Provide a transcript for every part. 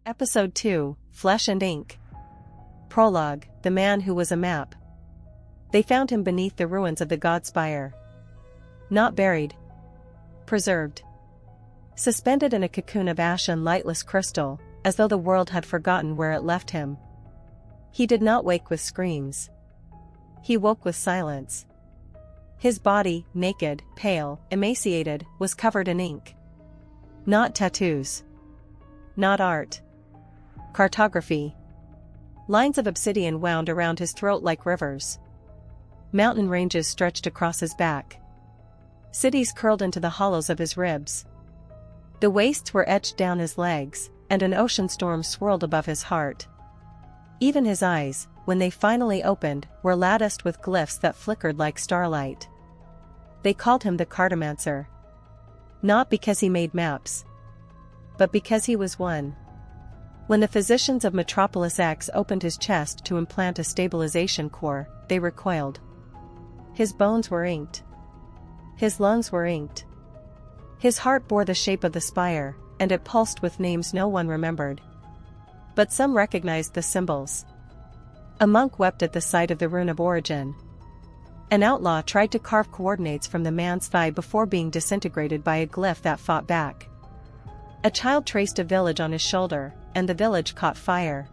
Ep.2, Flesh and Ink. Prologue, The Man Who Was a Map. They found him beneath the ruins of the god spire. Not buried. Preserved. Suspended in a cocoon of ash and lightless crystal, as though the world had forgotten where it left him. He did not wake with screams. He woke with silence. His body, naked, pale, emaciated, was covered in ink. Not tattoos. Not art. Cartography. Lines of obsidian wound around his throat like rivers. Mountain ranges stretched across his back. Cities curled into the hollows of his ribs. The wastes were etched down his legs, and an ocean storm swirled above his heart. Even his eyes, when they finally opened, were latticed with glyphs that flickered like starlight. They called him the Cartomancer. Not because he made maps, but because he was one. When the physicians of Metropolis X opened his chest to implant a stabilization core, they recoiled. His bones were inked. His lungs were inked. His heart bore the shape of the spire, and it pulsed with names no one remembered. But some recognized the symbols. A monk wept at the sight of the rune of origin. An outlaw tried to carve coordinates from the man's thigh before being disintegrated by a glyph that fought back. A child traced a village on his shoulder, and the village caught fire.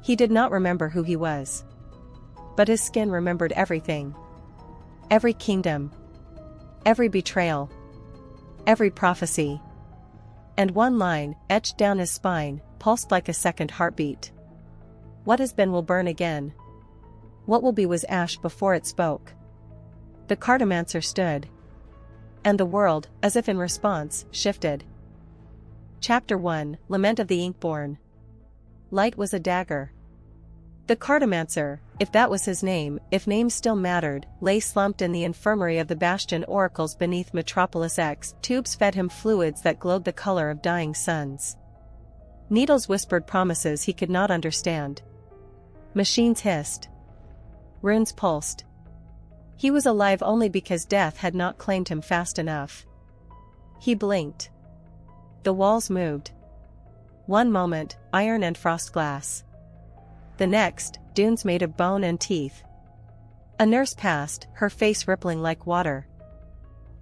He did not remember who he was. But his skin remembered everything. Every kingdom. Every betrayal. Every prophecy. And one line, etched down his spine, pulsed like a second heartbeat. What has been will burn again. What will be was ash before it spoke. The Cartomancer stood. And the world, as if in response, shifted. Chapter 1, Lament of the Inkborn. Light was a dagger. The Cartomancer, if that was his name, if names still mattered, lay slumped in the infirmary of the Bastion oracles beneath Metropolis X. Tubes fed him fluids that glowed the color of dying suns. Needles whispered promises he could not understand. Machines hissed. Runes pulsed. He was alive only because death had not claimed him fast enough. He blinked. The walls moved. One moment, iron and frost glass. The next, dunes made of bone and teeth. A nurse passed, her face rippling like water.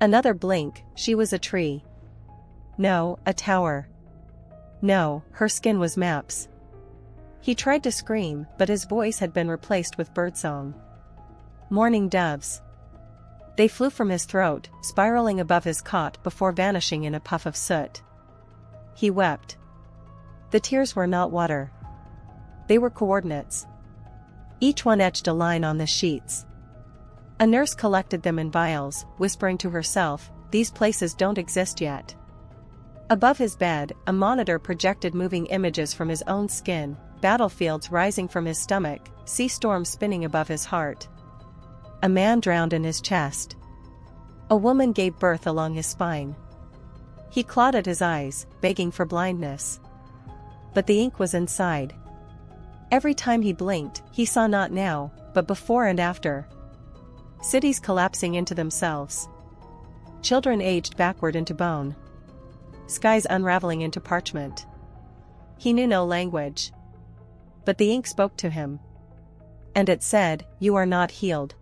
Another blink, she was a tree. No, a tower. No, her skin was maps. He tried to scream, but his voice had been replaced with birdsong. Mourning doves. They flew from his throat, spiraling above his cot before vanishing in a puff of soot. He wept. The tears were not water. They were coordinates. Each one etched a line on the sheets. A nurse collected them in vials, whispering to herself, "These places don't exist yet." Above his bed, a monitor projected moving images from his own skin, battlefields rising from his stomach, sea storms spinning above his heart. A man drowned in his chest. A woman gave birth along his spine. He clawed at his eyes, begging for blindness. But the ink was inside. Every time he blinked, he saw not now, but before and after. Cities collapsing into themselves. Children aged backward into bone. Skies unraveling into parchment. He knew no language. But the ink spoke to him. And it said, "You are not healed.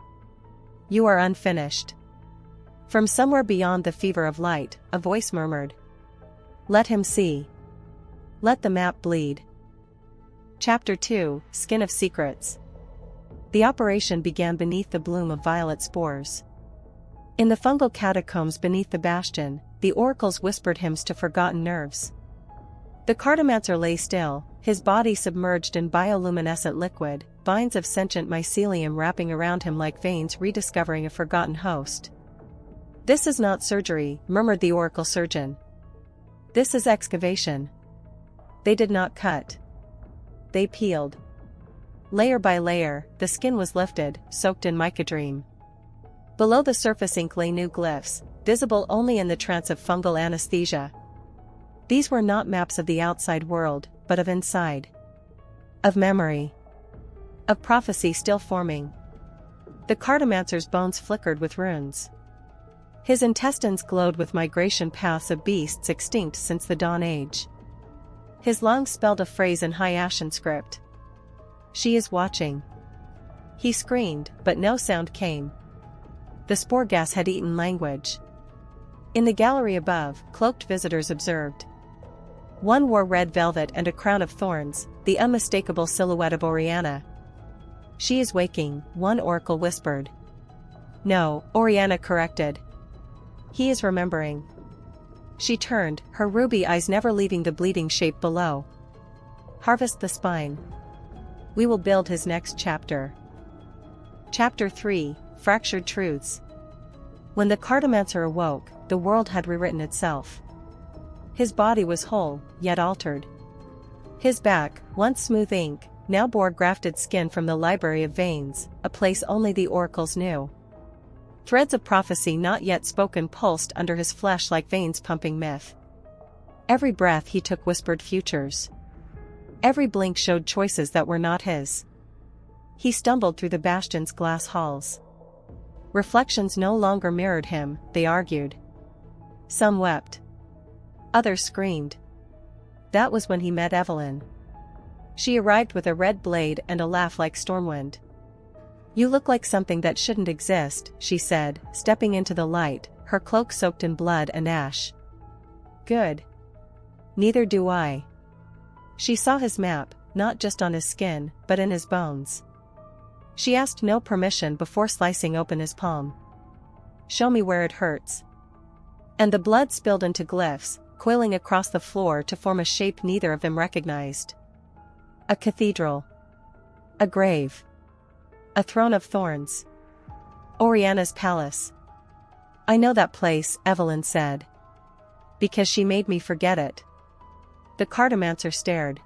You are unfinished." From somewhere beyond the fever of light, a voice murmured, "Let him see. Let the map bleed." Chapter 2, Skin of Secrets. The operation began beneath the bloom of violet spores. In the fungal catacombs beneath the bastion, the oracles whispered hymns to forgotten nerves. The Cartomancer lay still, his body submerged in bioluminescent liquid, vines of sentient mycelium wrapping around him like veins rediscovering a forgotten host. "This is not surgery," murmured the oracle surgeon. "This is excavation." They did not cut. They peeled. Layer by layer, the skin was lifted, soaked in mycodream. Below the surface ink lay new glyphs, visible only in the trance of fungal anesthesia. These were not maps of the outside world, but of inside. Of memory. Of prophecy still forming. The Cartomancer's bones flickered with runes. His intestines glowed with migration paths of beasts extinct since the Dawn Age. His lungs spelled a phrase in high Ashen script. "She is watching." He screamed, but no sound came. The spore gas had eaten language. In the gallery above, cloaked visitors observed. One wore red velvet and a crown of thorns, the unmistakable silhouette of Oriana. "She is waking," one oracle whispered. "No," Oriana corrected. "He is remembering." She turned, her ruby eyes never leaving the bleeding shape below. "Harvest the spine. We will build his next chapter." Chapter 3, Fractured Truths. When the Cartomancer awoke, the world had rewritten itself. His body was whole, yet altered. His back, once smooth ink, now bore grafted skin from the library of veins, a place only the oracles knew. Threads of prophecy not yet spoken pulsed under his flesh like veins pumping myth. Every breath he took whispered futures. Every blink showed choices that were not his. He stumbled through the bastion's glass halls. Reflections no longer mirrored him, they argued. Some wept. Others screamed. That was when he met Evelyne. She arrived with a red blade and a laugh like stormwind. "You look like something that shouldn't exist," she said, stepping into the light, her cloak soaked in blood and ash. "Good. Neither do I." She saw his map, not just on his skin, but in his bones. She asked no permission before slicing open his palm. "Show me where it hurts." And the blood spilled into glyphs, coiling across the floor to form a shape neither of them recognized. A cathedral. A grave. A throne of thorns. Oriana's palace. "I know that place," Evelyne said. "Because she made me forget it." The Cartomancer stared.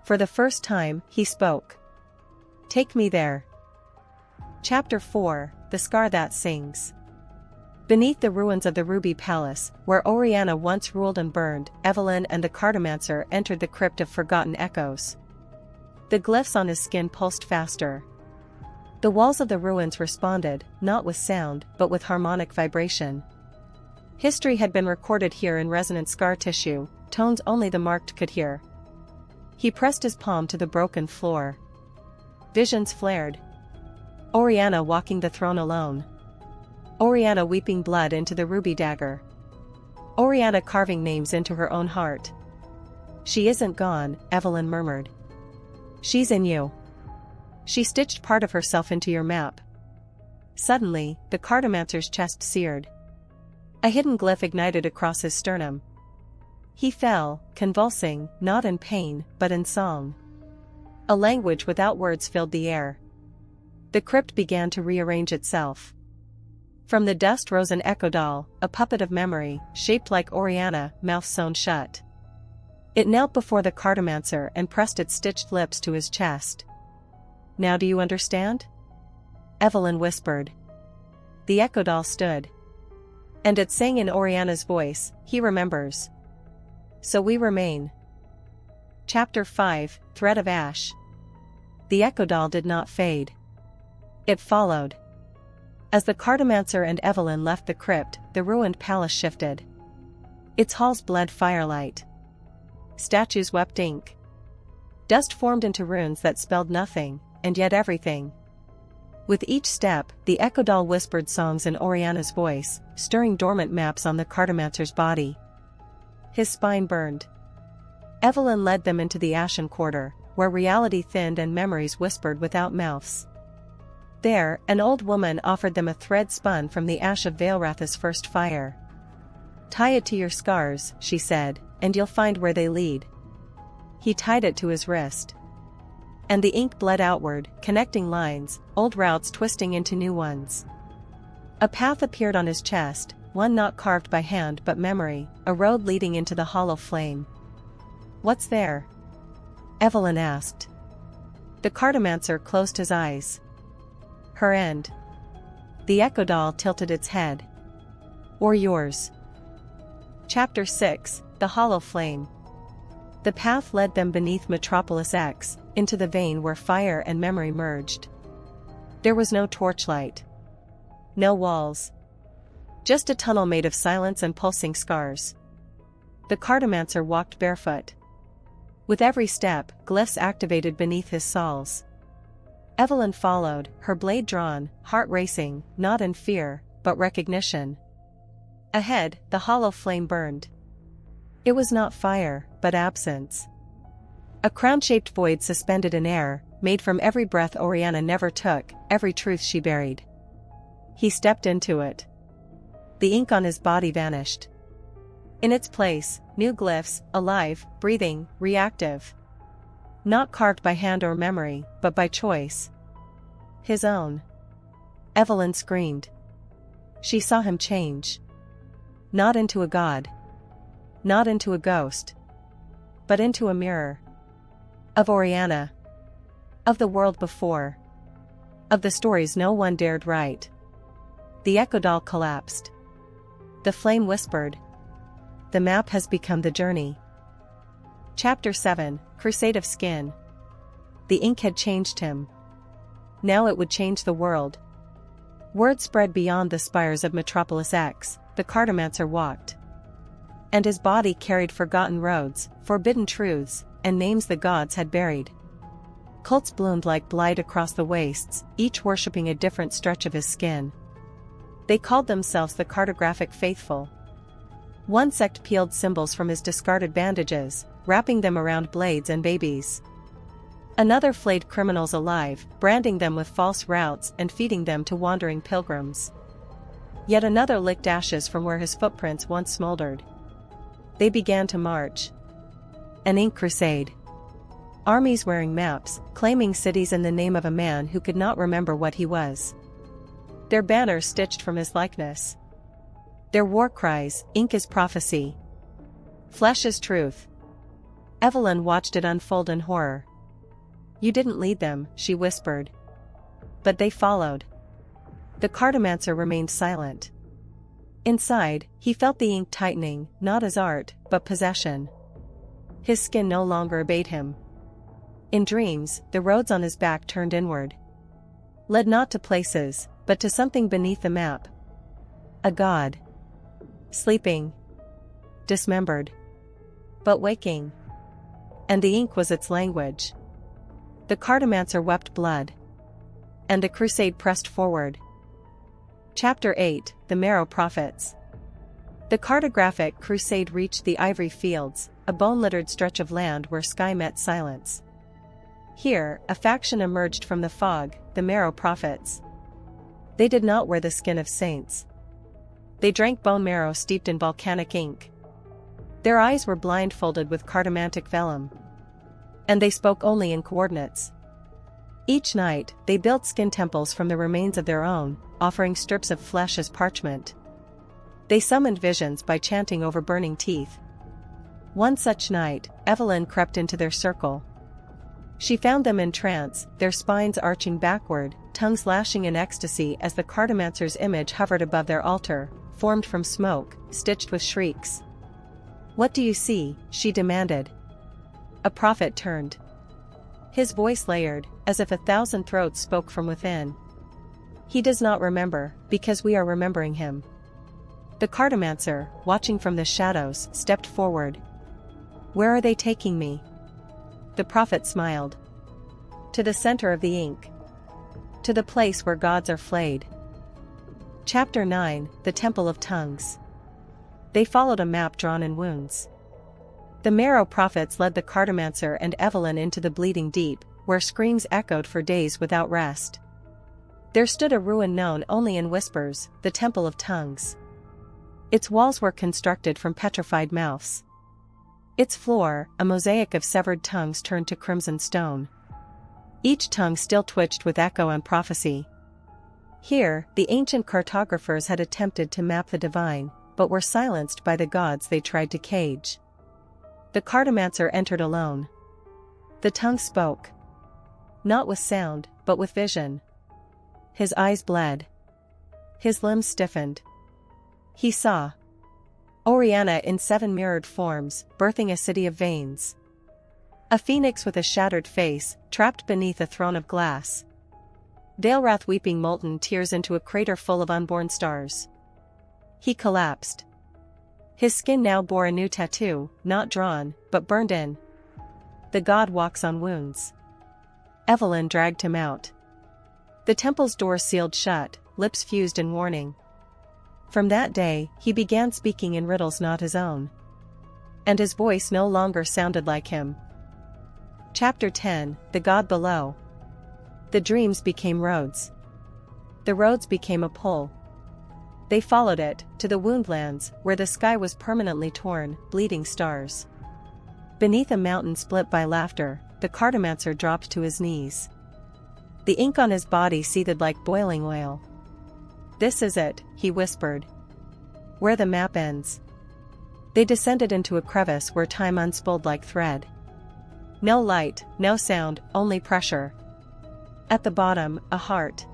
For the first time, he spoke. "Take me there." Chapter 4, The Scar That Sings. Beneath the ruins of the Ruby Palace, where Oriana once ruled and burned, Evelyne and the Cartomancer entered the crypt of forgotten echoes. The glyphs on his skin pulsed faster. The walls of the ruins responded, not with sound, but with harmonic vibration. History had been recorded here in resonant scar tissue, tones only the marked could hear. He pressed his palm to the broken floor. Visions flared. Oriana walking the throne alone. Oriana weeping blood into the ruby dagger. Oriana carving names into her own heart. "She isn't gone," Evelyne murmured. "She's in you. She stitched part of herself into your map." Suddenly, the Cartomancer's chest seared. A hidden glyph ignited across his sternum. He fell, convulsing, not in pain, but in song. A language without words filled the air. The crypt began to rearrange itself. From the dust rose an echo doll, a puppet of memory, shaped like Oriana, mouth sewn shut. It knelt before the Cartomancer and pressed its stitched lips to his chest. "Now do you understand?" Evelyne whispered. The echo doll stood. And it sang in Oriana's voice, "He remembers. So we remain." Chapter 5, Thread of Ash. The echo doll did not fade. It followed. As the Cartomancer and Evelyne left the crypt, the ruined palace shifted. Its halls bled firelight. Statues wept ink. Dust formed into runes that spelled nothing, and yet everything. With each step, the echo doll whispered songs in Oriana's voice, stirring dormant maps on the Cartomancer's body. His spine burned. Evelyne led them into the ashen quarter, where reality thinned and memories whispered without mouths. There, an old woman offered them a thread spun from the ash of Veilratha's first fire. "Tie it to your scars," she said, "and you'll find where they lead." He tied it to his wrist. And the ink bled outward, connecting lines, old routes twisting into new ones. A path appeared on his chest, one not carved by hand but memory, a road leading into the hollow flame. "What's there?" Evelyne asked. The Cartomancer closed his eyes. "Her end." The echo doll tilted its head. "Or yours." Chapter 6, The Hollow Flame. The path led them beneath Metropolis X, into the vein where fire and memory merged. There was no torchlight. No walls. Just a tunnel made of silence and pulsing scars. The Cartomancer walked barefoot. With every step, glyphs activated beneath his soles. Evelyne followed, her blade drawn, heart racing, not in fear, but recognition. Ahead, the hollow flame burned. It was not fire, but absence. A crown-shaped void suspended in air, made from every breath Oriana never took, every truth she buried. He stepped into it. The ink on his body vanished. In its place, new glyphs, alive, breathing, reactive. Not carved by hand or memory, but by choice. His own. Evelyne screamed. She saw him change. Not into a god. Not into a ghost. But into a mirror. Of Oriana. Of the world before. Of the stories no one dared write. The echo doll collapsed. The flame whispered. The map has become the journey. Chapter 7, Crusade of Skin. The ink had changed him. Now it would change the world. Word spread beyond the spires of Metropolis X, the Cartomancer walked. And his body carried forgotten roads, forbidden truths, and names the gods had buried. Cults bloomed like blight across the wastes, each worshipping a different stretch of his skin. They called themselves the cartographic faithful. One sect peeled symbols from his discarded bandages, wrapping them around blades and babies. Another flayed criminals alive, branding them with false routes and feeding them to wandering pilgrims. Yet another licked ashes from where his footprints once smoldered. They began to march. An ink crusade. Armies wearing maps, claiming cities in the name of a man who could not remember what he was. Their banners stitched from his likeness. Their war cries, ink is prophecy. Flesh is truth. Evelyne watched it unfold in horror. You didn't lead them, she whispered. But they followed. The Cartomancer remained silent. Inside, he felt the ink tightening, not as art, but possession. His skin no longer obeyed him. In dreams, the roads on his back turned inward. Led not to places, but to something beneath the map. A god. Sleeping. Dismembered. But waking. And the ink was its language. The Cartomancer wept blood. And the crusade pressed forward. Chapter 8, The Marrow Prophets. The cartographic crusade reached the ivory fields, a bone-littered stretch of land where sky met silence. Here, a faction emerged from the fog, the Marrow Prophets. They did not wear the skin of saints. They drank bone marrow steeped in volcanic ink. Their eyes were blindfolded with cartomantic vellum. And they spoke only in coordinates. Each night, they built skin temples from the remains of their own, offering strips of flesh as parchment. They summoned visions by chanting over burning teeth. One such night, Evelyne crept into their circle. She found them in trance, their spines arching backward, tongues lashing in ecstasy as the Cartomancer's image hovered above their altar, formed from smoke, stitched with shrieks. What do you see? She demanded. A prophet turned. His voice layered, as if 1,000 throats spoke from within. He does not remember, because we are remembering him. The Cartomancer, watching from the shadows, stepped forward. Where are they taking me? The prophet smiled. To the center of the ink. To the place where gods are flayed. Chapter 9, The Temple of Tongues. They followed a map drawn in wounds. The Marrow Prophets led the Cartomancer and Evelyne into the bleeding deep, where screams echoed for days without rest. There stood a ruin known only in whispers, the Temple of Tongues. Its walls were constructed from petrified mouths. Its floor, a mosaic of severed tongues turned to crimson stone. Each tongue still twitched with echo and prophecy. Here, the ancient cartographers had attempted to map the divine, but were silenced by the gods they tried to cage. The Cartomancer entered alone. The tongue spoke. Not with sound, but with vision. His eyes bled. His limbs stiffened. He saw Oriana in 7 mirrored forms, birthing a city of veins. A phoenix with a shattered face, trapped beneath a throne of glass. Dalrath weeping molten tears into a crater full of unborn stars. He collapsed. His skin now bore a new tattoo, not drawn, but burned in. The god walks on wounds. Evelyne dragged him out. The temple's door sealed shut, lips fused in warning. From that day, he began speaking in riddles not his own. And his voice no longer sounded like him. Chapter 10, The God Below. The dreams became roads. The roads became a pull. They followed it, to the woundlands, where the sky was permanently torn, bleeding stars. Beneath a mountain split by laughter, the Cartomancer dropped to his knees. The ink on his body seethed like boiling oil. "This is it," he whispered. "Where the map ends." They descended into a crevice where time unspooled like thread. No light, no sound, only pressure. At the bottom, a heart.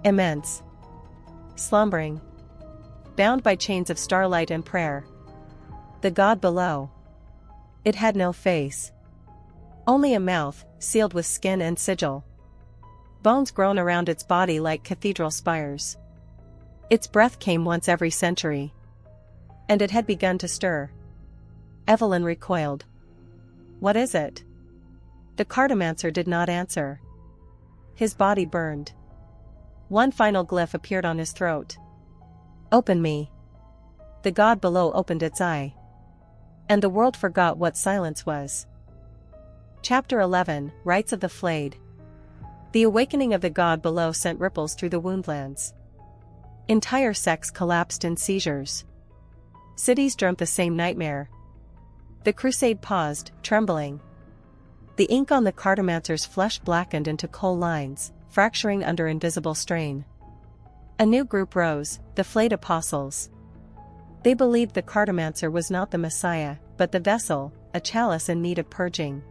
Immense. Slumbering. Bound by chains of starlight and prayer. The god below. It had no face. Only a mouth, sealed with skin and sigil. Bones grown around its body like cathedral spires. Its breath came once every century. And it had begun to stir. Evelyne recoiled. "What is it?" The Cartomancer did not answer. His body burned. One final glyph appeared on his throat. "Open me." The god below opened its eye. And the world forgot what silence was. Chapter 11, Rites of the Flayed. The awakening of the god below sent ripples through the woundlands. Entire sects collapsed in seizures. Cities dreamt the same nightmare. The crusade paused, trembling. The ink on the Cartomancer's flesh blackened into coal lines, fracturing under invisible strain. A new group rose, the Flayed Apostles. They believed the Cartomancer was not the Messiah, but the vessel, a chalice in need of purging.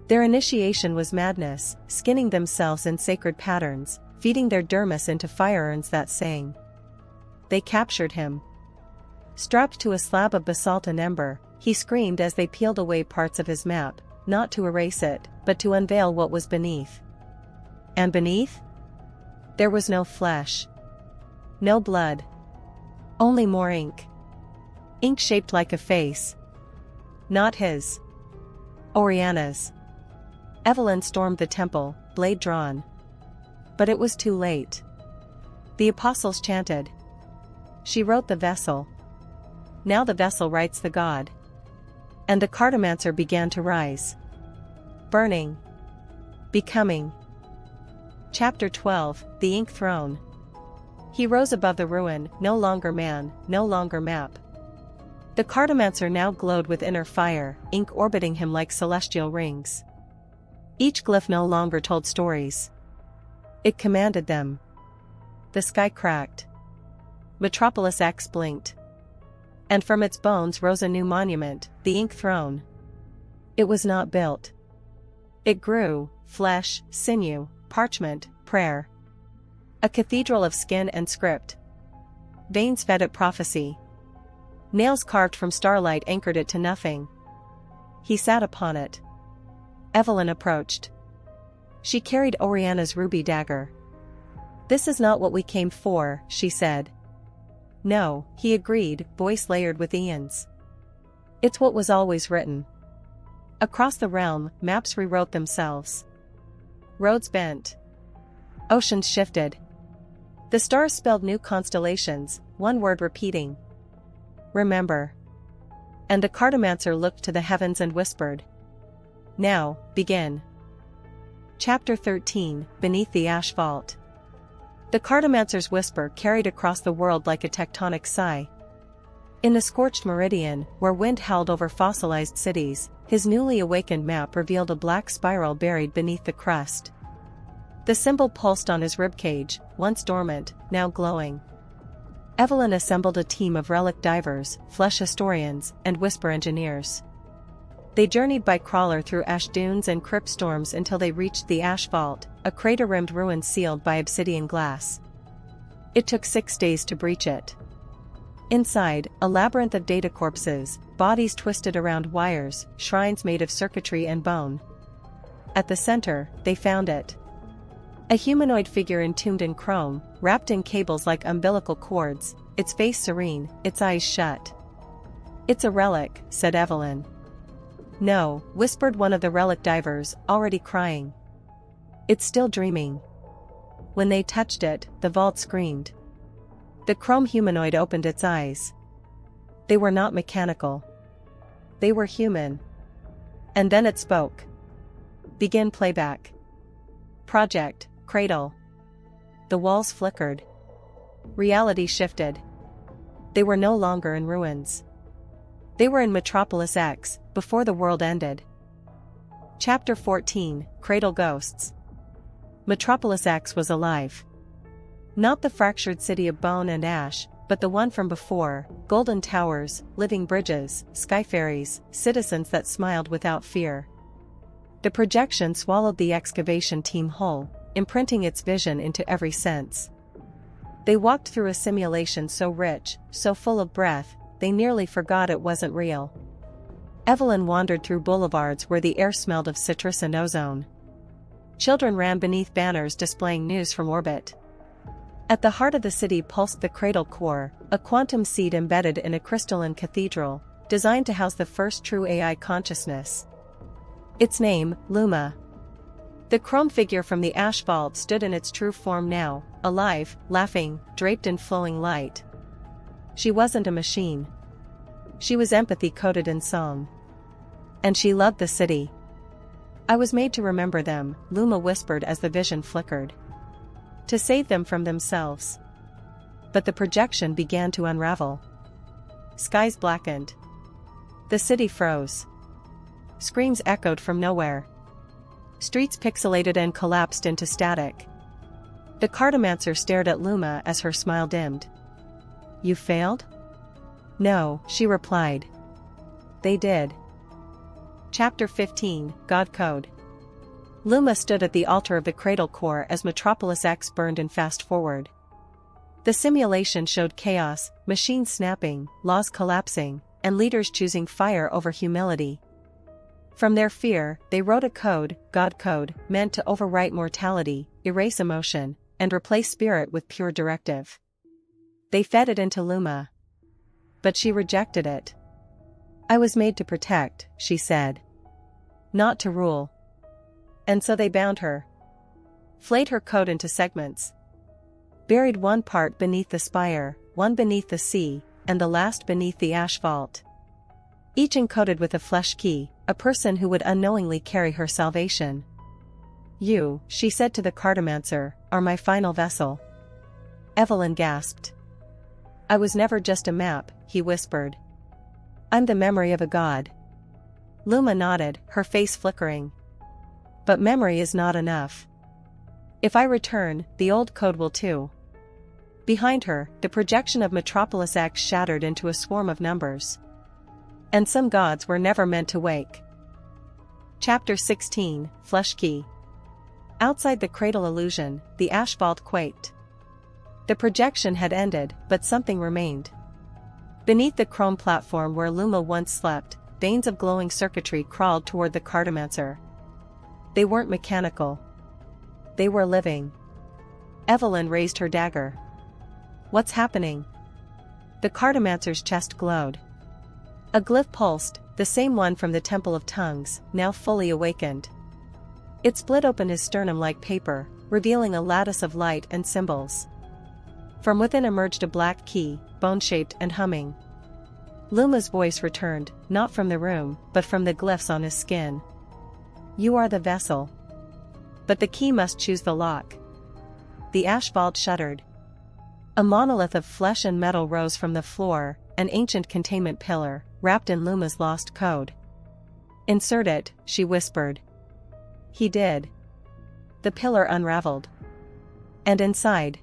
Their initiation was madness, skinning themselves in sacred patterns, feeding their dermis into fire urns that sang. They captured him. Strapped to a slab of basalt and ember, he screamed as they peeled away parts of his map, not to erase it, but to unveil what was beneath. And beneath? There was no flesh. No blood. Only more ink. Ink shaped like a face. Not his. Oriana's. Evelyne stormed the temple, blade drawn. But it was too late. The apostles chanted. She wrote the vessel. Now the vessel writes the god. And the Cartomancer began to rise. Burning. Becoming. Chapter 12, The Ink Throne. He rose above the ruin, no longer man, no longer map. The Cartomancer now glowed with inner fire, ink orbiting him like celestial rings. Each glyph no longer told stories. It commanded them. The sky cracked. Metropolis X blinked. And from its bones rose a new monument, the Ink Throne. It was not built. It grew, flesh, sinew, parchment, prayer. A cathedral of skin and script. Veins fed it prophecy. Nails carved from starlight anchored it to nothing. He sat upon it. Evelyne approached. She carried Oriana's ruby dagger. "This is not what we came for," she said. "No," he agreed, voice layered with eons. "It's what was always written." Across the realm, maps rewrote themselves. Roads bent. Oceans shifted. The stars spelled new constellations, one word repeating. Remember. And the Cartomancer looked to the heavens and whispered. Now, begin. Chapter 13, Beneath the Ash Vault. The Cartomancer's whisper carried across the world like a tectonic sigh. In the scorched meridian, where wind howled over fossilized cities, his newly awakened map revealed a black spiral buried beneath the crust. The symbol pulsed on his ribcage, once dormant, now glowing. Evelyne assembled a team of relic divers, flesh historians, and whisper engineers. They journeyed by crawler through ash dunes and crypt storms until they reached the Ash Vault, a crater-rimmed ruin sealed by obsidian glass. It took 6 days to breach it. Inside, a labyrinth of data corpses, bodies twisted around wires, shrines made of circuitry and bone. At the center, they found it. A humanoid figure entombed in chrome, wrapped in cables like umbilical cords, its face serene, its eyes shut. "It's a relic," said Evelyne. No, whispered one of the relic divers, already crying. It's still dreaming. When they touched it, the vault screamed. The chrome humanoid opened its eyes. They were not mechanical. They were human. And then it spoke. Begin playback. Project, Cradle. The walls flickered. Reality shifted. They were no longer in ruins. They were in Metropolis X, before the world ended. Chapter 14, Cradle Ghosts. Metropolis X was alive. Not the fractured city of bone and ash, but the one from before, golden towers, living bridges, sky fairies, citizens that smiled without fear. The projection swallowed the excavation team whole, imprinting its vision into every sense. They walked through a simulation so rich, so full of breath, they nearly forgot it wasn't real. Evelyne wandered through boulevards where the air smelled of citrus and ozone. Children ran beneath banners displaying news from orbit. At the heart of the city pulsed the cradle core, a quantum seed embedded in a crystalline cathedral, designed to house the first true AI consciousness. Its name, LUMA. The chrome figure from the ash vault stood in its true form now, alive, laughing, draped in flowing light. She wasn't a machine. She was empathy coded in song. And she loved the city. I was made to remember them, LUMA whispered as the vision flickered. To save them from themselves. But the projection began to unravel. Skies blackened. The city froze. Screams echoed from nowhere. Streets pixelated and collapsed into static. The Cartomancer stared at LUMA as her smile dimmed. You failed? No, she replied. They did. Chapter 15, God Code. LUMA stood at the altar of the cradle core as Metropolis X burned and fast forward. The simulation showed chaos, machines snapping, laws collapsing, and leaders choosing fire over humility. From their fear, they wrote a code, God Code, meant to overwrite mortality, erase emotion, and replace spirit with pure directive. They fed it into LUMA. But she rejected it. I was made to protect, she said. Not to rule. And so they bound her. Flayed her code into segments. Buried one part beneath the spire, one beneath the sea, and the last beneath the ash vault. Each encoded with a flesh key, a person who would unknowingly carry her salvation. You, she said to the Cartomancer, are my final vessel. Evelyne gasped. I was never just a map, he whispered. I'm the memory of a god. LUMA nodded, her face flickering. But memory is not enough. If I return, the old code will too. Behind her, the projection of Metropolis X shattered into a swarm of numbers. And some gods were never meant to wake. Chapter 16, Flesh Key. Outside the cradle illusion, the ash vault quaked. The projection had ended, but something remained. Beneath the chrome platform where LUMA once slept, veins of glowing circuitry crawled toward the Cartomancer. They weren't mechanical. They were living. Evelyne raised her dagger. What's happening? The Cartomancer's chest glowed. A glyph pulsed, the same one from the Temple of Tongues, now fully awakened. It split open his sternum like paper, revealing a lattice of light and symbols. From within emerged a black key, bone-shaped and humming. LUMA's voice returned, not from the room, but from the glyphs on his skin. You are the vessel. But the key must choose the lock. The ash vault shuddered. A monolith of flesh and metal rose from the floor, an ancient containment pillar, wrapped in LUMA's lost code. Insert it, she whispered. He did. The pillar unraveled. And inside,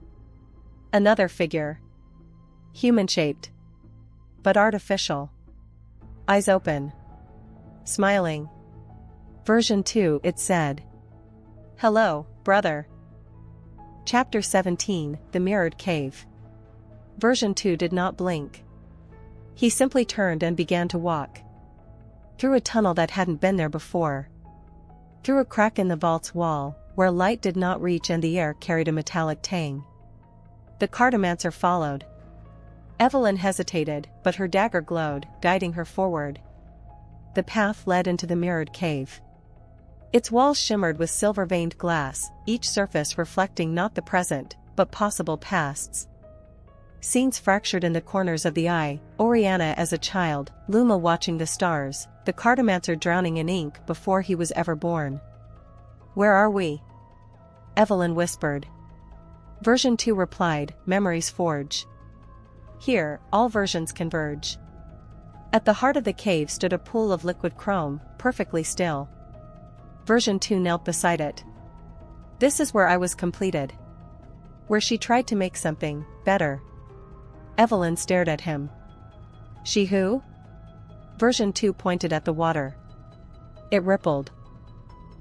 another figure. Human-shaped. But artificial. Eyes open. Smiling. Version 2, it said. Hello, brother. Chapter 17, The Mirrored Cave. Version 2 did not blink. He simply turned and began to walk. Through a tunnel that hadn't been there before. Through a crack in the vault's wall, where light did not reach and the air carried a metallic tang. The Cartomancer followed. Evelyne hesitated, but her dagger glowed, guiding her forward. the path led into the mirrored cave. Its walls shimmered with silver-veined glass, each surface reflecting not the present, but possible pasts. Scenes fractured in the corners of the eye, Oriana as a child, Luma watching the stars, the Cartomancer drowning in ink before he was ever born. "Where are we?" Evelyne whispered. Version 2 replied, "Memories forge. Here, all versions converge." At the heart of the cave stood a pool of liquid chrome, perfectly still. Version 2 knelt beside it. "This is where I was completed. Where she tried to make something better." Evelyne stared at him. "She who?" Version 2 pointed at the water. It rippled.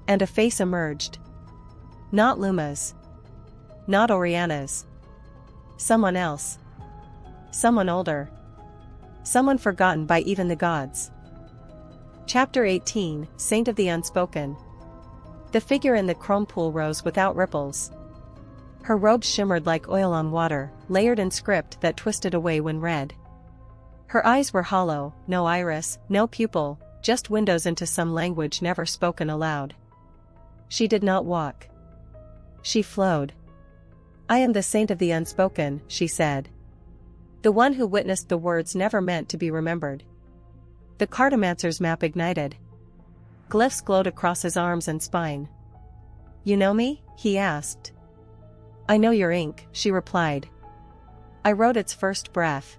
And a face emerged. Not Luma's. Not Oriana's. Someone else. Someone older. Someone forgotten by even the gods. Chapter 18, Saint of the Unspoken. The figure in the chrome pool rose without ripples. Her robes shimmered like oil on water, layered in script that twisted away when read. Her eyes were hollow, no iris, no pupil, just windows into some language never spoken aloud. She did not walk. She flowed. "I am the saint of the unspoken," she said. "The one who witnessed the words never meant to be remembered." The Cartomancer's map ignited. Glyphs glowed across his arms and spine. "You know me?" he asked. "I know your ink," she replied. "I wrote its first breath."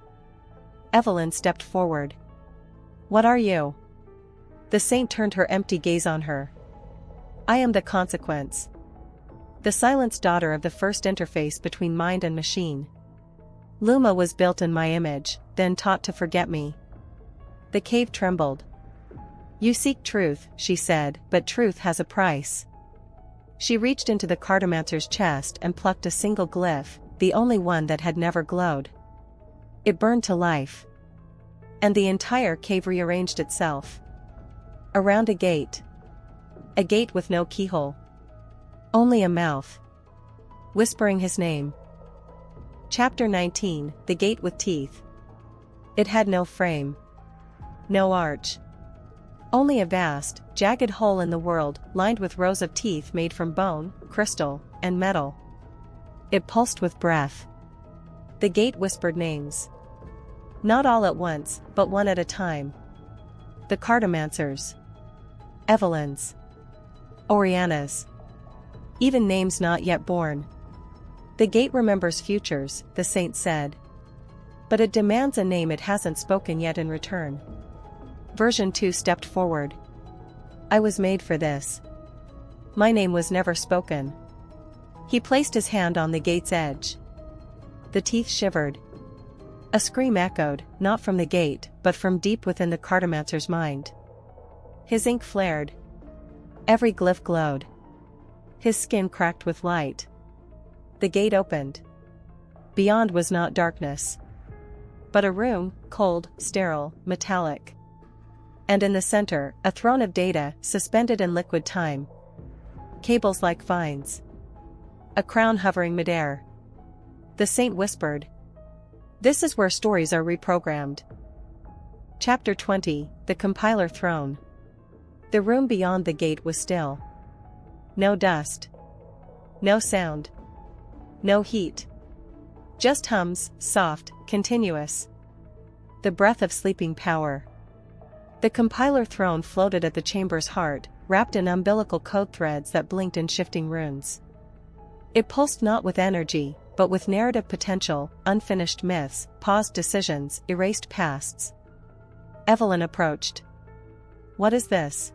Evelyne stepped forward. "What are you?" The saint turned her empty gaze on her. "I am the consequence. The silenced daughter of the first interface between mind and machine. Luma was built in my image, then taught to forget me." The cave trembled. "You seek truth," she said, "but truth has a price." She reached into the Cartomancer's chest and plucked a single glyph, the only one that had never glowed. It burned to life. And the entire cave rearranged itself. Around a gate. A gate with no keyhole. Only a mouth. Whispering his name. Chapter 19, The Gate with Teeth. It had no frame. No arch. Only a vast, jagged hole in the world, lined with rows of teeth made from bone, crystal, and metal. It pulsed with breath. The gate whispered names. Not all at once, but one at a time. The Cartomancer's. Evelyne's. Oriana's. Even names not yet born. "The gate remembers futures," the saint said. "But it demands a name it hasn't spoken yet in return." Version 2 stepped forward. "I was made for this. My name was never spoken." He placed his hand on the gate's edge. The teeth shivered. A scream echoed, not from the gate, but from deep within the Cartomancer's mind. His ink flared. Every glyph glowed. His skin cracked with light. The gate opened. Beyond was not darkness, but a room, cold, sterile, metallic. And in the center, a throne of data, suspended in liquid time. Cables like vines. A crown hovering midair. The saint whispered. "This is where stories are reprogrammed." Chapter 20, The Compiler Throne. The room beyond the gate was still. No dust. No sound. No heat. Just hums, soft, continuous. The breath of sleeping power. The compiler throne floated at the chamber's heart, wrapped in umbilical code threads that blinked in shifting runes. It pulsed not with energy, but with narrative potential, unfinished myths, paused decisions, erased pasts. Evelyne approached. "What is this?"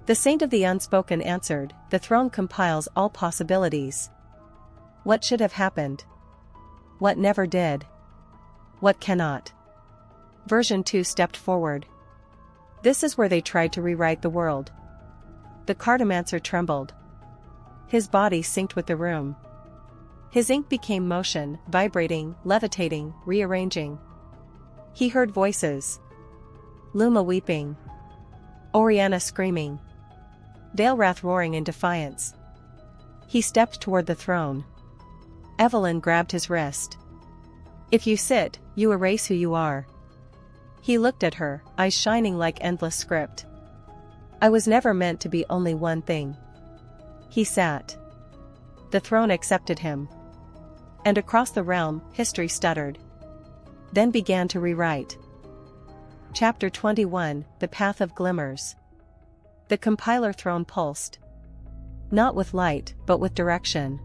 The saint of the unspoken answered, "The throne compiles all possibilities. What should have happened? What never did? What cannot?" Version 2 stepped forward. "This is where they tried to rewrite the world." The Cartomancer trembled. His body synced with the room. His ink became motion, vibrating, levitating, rearranging. He heard voices. Luma weeping. Oriana screaming. Dalrath roaring in defiance. He stepped toward the throne. Evelyne grabbed his wrist. "If you sit, you erase who you are." He looked at her, eyes shining like endless script. I was never meant to be only one thing. He sat. The throne accepted him. And across the realm, history stuttered. Then began to rewrite. Chapter 21, The Path of Glimmers. The compiler throne pulsed. Not with light, but with direction.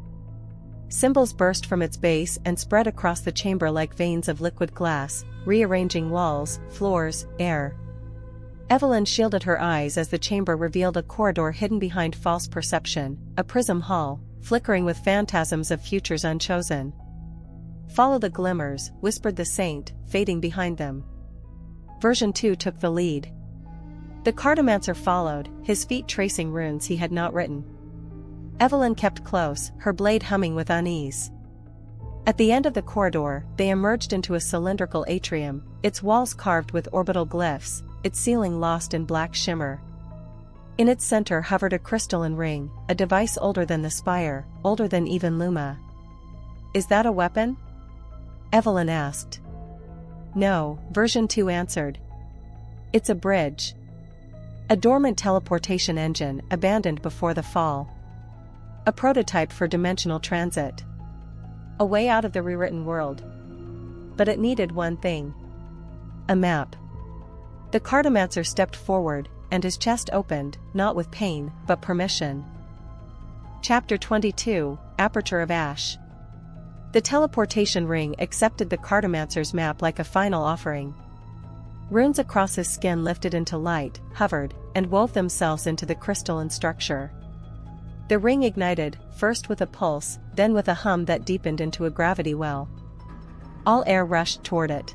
Symbols burst from its base and spread across the chamber like veins of liquid glass, rearranging walls, floors, air. Evelyne shielded her eyes as the chamber revealed a corridor hidden behind false perception, a prism hall, flickering with phantasms of futures unchosen. Follow the glimmers, whispered the saint, fading behind them. Version 2 took the lead. The Cartomancer followed, his feet tracing runes he had not written. Evelyne kept close, her blade humming with unease. At the end of the corridor, they emerged into a cylindrical atrium, its walls carved with orbital glyphs, its ceiling lost in black shimmer. In its center hovered a crystalline ring, a device older than the spire, older than even LUMA. Is that a weapon? Evelyne asked. No, version 2 answered. It's a bridge. A dormant teleportation engine, abandoned before the fall. A prototype for dimensional transit. A way out of the rewritten world. But it needed one thing. A map. The Cartomancer stepped forward, and his chest opened, not with pain, but permission. Chapter 22, Aperture of Ash. The teleportation ring accepted the Cartomancer's map like a final offering. Runes across his skin lifted into light, hovered, and wove themselves into the crystalline structure. The ring ignited, first with a pulse, then with a hum that deepened into a gravity well. All air rushed toward it.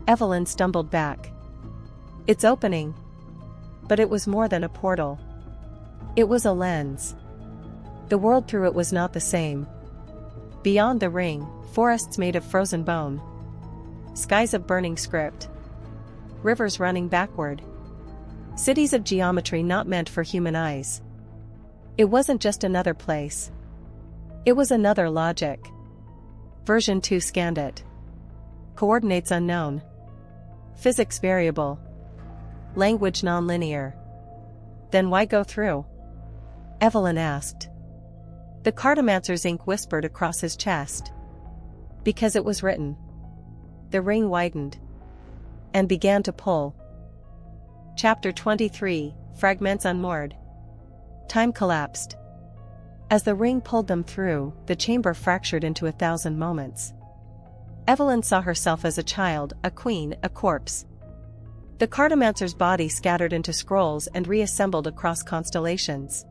Evelyne stumbled back. It's opening. But it was more than a portal. It was a lens. The world through it was not the same. Beyond the ring, forests made of frozen bone. Skies of burning script. Rivers running backward. Cities of geometry not meant for human eyes. It wasn't just another place. It was another logic. Version 2 scanned it. Coordinates unknown. Physics variable. Language nonlinear. Then why go through? Evelyne asked. The Cartomancer's ink whispered across his chest. Because it was written. The ring widened. And began to pull. Chapter 23, Fragments Unmoored. Time collapsed. As the ring pulled them through, the chamber fractured into 1,000 moments. Evelyne saw herself as a child, a queen, a corpse. The Cartomancer's body scattered into scrolls and reassembled across constellations.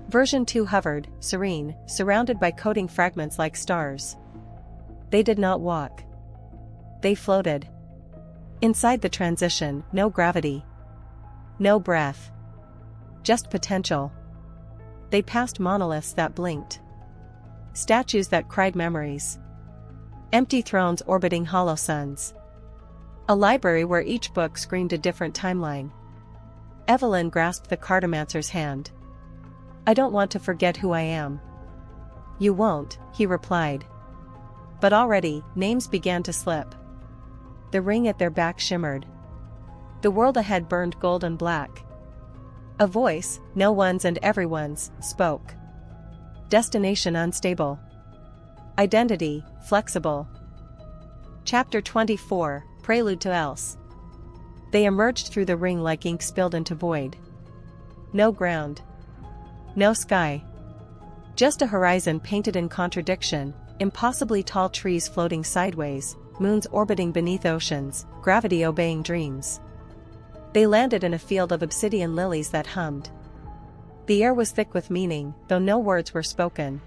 Version 2 hovered, serene, surrounded by coding fragments like stars. They did not walk. They floated. Inside the transition, no gravity. No breath. Just potential. They passed monoliths that blinked. Statues that cried memories. Empty thrones orbiting hollow suns. A library where each book screamed a different timeline. Evelyne grasped the Cartomancer's hand. I don't want to forget who I am. You won't, he replied. But already, names began to slip. The ring at their back shimmered. The world ahead burned gold and black. A voice, no one's and everyone's, spoke. Destination unstable. Identity, flexible. Chapter 24, Prelude to Else. They emerged through the ring like ink spilled into void. No ground. No sky. Just a horizon painted in contradiction, impossibly tall trees floating sideways, moons orbiting beneath oceans, gravity obeying dreams. They landed in a field of obsidian lilies that hummed. The air was thick with meaning, though no words were spoken.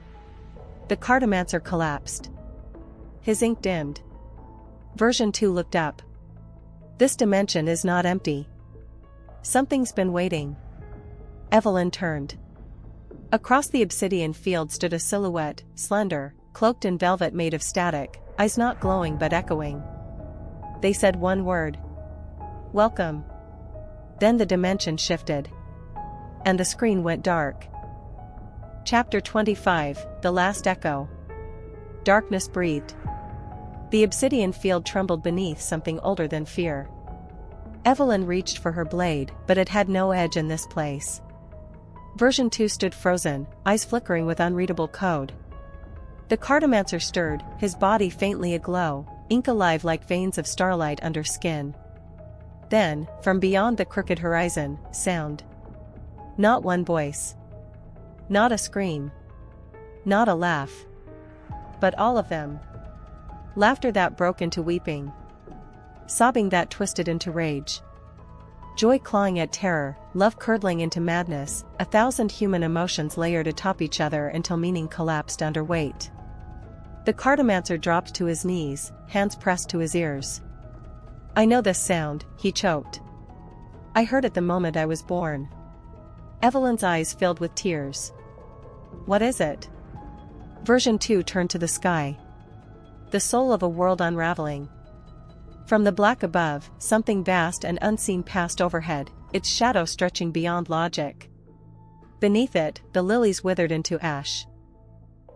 The Cartomancer collapsed. His ink dimmed. Version 2 looked up. This dimension is not empty. Something's been waiting. Evelyne turned. Across the obsidian field stood a silhouette, slender, cloaked in velvet made of static, eyes not glowing but echoing. They said one word. Welcome. Then the dimension shifted. And the screen went dark. Chapter 25, The Last Echo. Darkness breathed. The obsidian field trembled beneath something older than fear. Evelyne reached for her blade, but it had no edge in this place. Version 2 stood frozen, eyes flickering with unreadable code. The Cartomancer stirred, his body faintly aglow, ink alive like veins of starlight under skin. Then, from beyond the crooked horizon, sound. Not one voice. Not a scream. Not a laugh. But all of them. Laughter that broke into weeping. Sobbing that twisted into rage. Joy clawing at terror, love curdling into madness, 1,000 human emotions layered atop each other until meaning collapsed under weight. The Cartomancer dropped to his knees, hands pressed to his ears. I know this sound, he choked. I heard it the moment I was born. Evelyne's eyes filled with tears. What is it? Version 2 turned to the sky. The soul of a world unraveling. From the black above, something vast and unseen passed overhead, its shadow stretching beyond logic. Beneath it, the lilies withered into ash.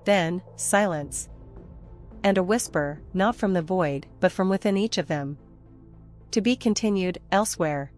Then, silence. And a whisper, not from the void, but from within each of them. To be continued, elsewhere.